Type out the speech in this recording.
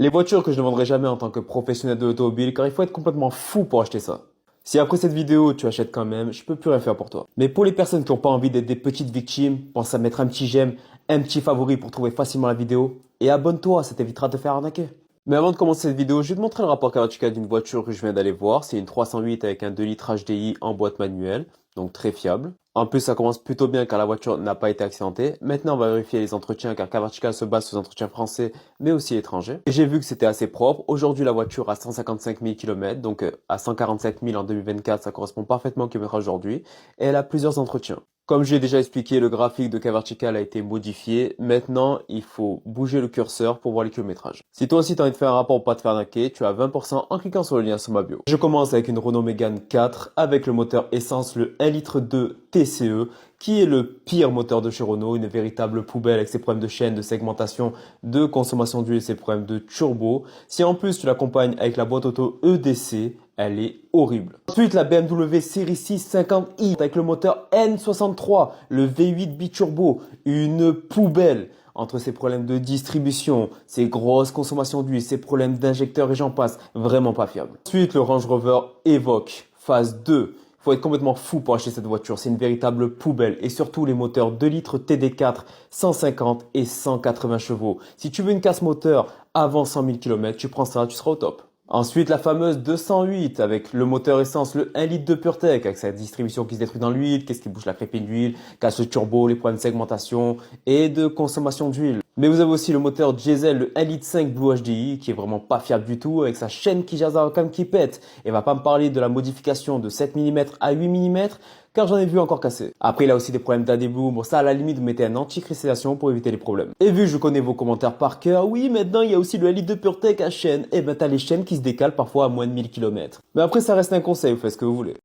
Les voitures que je ne vendrai jamais en tant que professionnel de l'automobile car il faut être complètement fou pour acheter ça. Si après cette vidéo tu achètes quand même, je peux plus rien faire pour toi. Mais pour les personnes qui n'ont pas envie d'être des petites victimes, pense à mettre un petit j'aime, un petit favori pour trouver facilement la vidéo et abonne-toi, ça t'évitera de te faire arnaquer. Mais avant de commencer cette vidéo, je vais te montrer le rapport Kavarchika d'une voiture que je viens d'aller voir. C'est une 308 avec un 2 litres HDI en boîte manuelle, donc très fiable. En plus, ça commence plutôt bien car la voiture n'a pas été accidentée. Maintenant, on va vérifier les entretiens car Kavarchika se base sur les entretiens français mais aussi étrangers. Et j'ai vu que c'était assez propre. Aujourd'hui, la voiture a 155 000 km, donc à 147 000 en 2024, ça correspond parfaitement au kilomètrage aujourd'hui. Et elle a plusieurs entretiens. Comme j'ai déjà expliqué, le graphique de Kavarchika a été modifié. Maintenant, il faut bouger le curseur pour voir les kilométrages. Si toi aussi tu as envie de faire un rapport pour pas te faire arnaquer, tu as 20% en cliquant sur le lien sur ma bio. Je commence avec une Renault Mégane 4 avec le moteur essence, le 1,2 litre TCE, qui est le pire moteur de chez Renault, une véritable poubelle avec ses problèmes de chaîne, de segmentation, de consommation d'huile et ses problèmes de turbo. Si en plus tu l'accompagnes avec la boîte auto EDC, elle est horrible. Ensuite, la BMW série 6 50i avec le moteur N63, le V8 biturbo, une poubelle. Entre ses problèmes de distribution, ses grosses consommations d'huile, ses problèmes d'injecteurs et j'en passe, vraiment pas fiable. Ensuite, le Range Rover Evoque, phase 2. Il faut être complètement fou pour acheter cette voiture, c'est une véritable poubelle et surtout les moteurs 2 litres TD4 150 et 180 chevaux. Si tu veux une casse moteur avant 100 000 km, tu prends ça, tu seras au top. Ensuite, la fameuse 208 avec le moteur essence, le 1 litre de PureTech avec sa distribution qui se détruit dans l'huile, qu'est-ce qui bouge la crépine d'huile, casse le turbo, les problèmes de segmentation et de consommation d'huile. Mais vous avez aussi le moteur diesel, le 1 litre 5 Blue HDI qui est vraiment pas fiable du tout avec sa chaîne qui jase comme qui pète. Et va pas me parler de la modification de 7 mm à 8 mm car j'en ai vu encore casser. Après, il a aussi des problèmes d'ADBlue. Bon, ça, à la limite, vous mettez un anti-cristallisation pour éviter les problèmes. Et vu que je connais vos commentaires par cœur, oui, maintenant, il y a aussi le 1 litre de PureTech à chaîne. Et ben, t'as les chaînes qui se décalent parfois à moins de 1000 km. Mais après, ça reste un conseil, vous faites ce que vous voulez.